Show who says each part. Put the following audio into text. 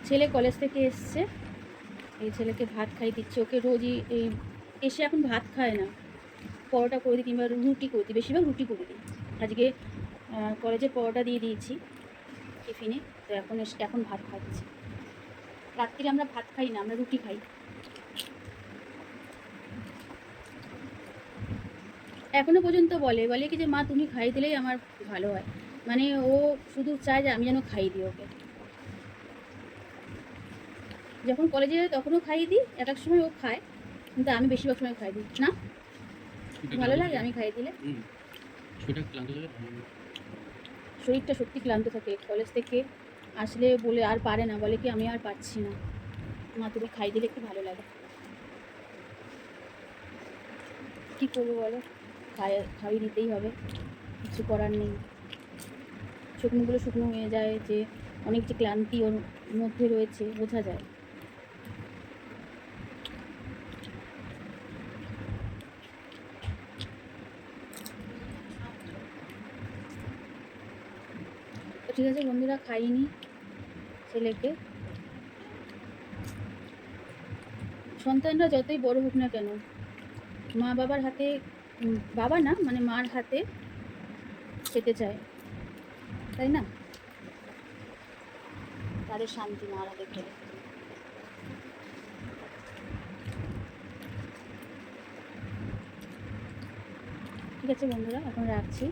Speaker 1: ছেলে কলেজ থেকে এসছে, এই ছেলেকে ভাত খাইয়ে দিচ্ছি। ওকে রোজই এই এসে এখন ভাত খায় না, পরোটা করে দিই কিংবা রুটি করে দিই, বেশিরভাগ রুটি করে দিই। আজকে কলেজে পরোটা দিয়ে দিয়েছি টিফিনে, তো এখন ভাত খাচ্ছি। রাত্রিরে আমরা ভাত খাই না, আমরা রুটি খাই। এখনো পর্যন্ত বলে কি যে মা তুমি খাইয়ে দিলেই আমার ভালো হয়, মানে ও শুধু চায় যে আমি যেন খাইয়ে দিই ওকে। যখন কলেজে যায় তখনও খাইয়ে দিই, এক এক সময় ও খায়, কিন্তু আমি বেশিরভাগ সময় খাইয়ে দিই না। ভালো লাগে আমি খাইয়ে দিলে। শরীরটা সত্যি ক্লান্ত থাকে, কলেজ থেকে আসলে বলে আর পারে না, বলে কি আমি আর পারছি না মা, তুমি খাইয়ে দিলে একটু ভালো লাগে। কী করবো বলো, খাইয়ে দিতেই হবে, কিছু করার নেই। চোখ মুখগুলো শুকনো হয়ে যায়, যে অনেক যে ক্লান্তি ওর মধ্যে রয়েছে বোঝা যায়। তো ঠিক আছে বন্ধুরা, খাইনি ছেলেকে। সন্তানরা যতই বড় হোক না কেন, মা বাবার হাতে, বাবা না মানে মার হাতে খেতে চায়, তাই না? তাদের শান্তি মার হাতে খেলে। ঠিক আছে বন্ধুরা, এখন রাখছি।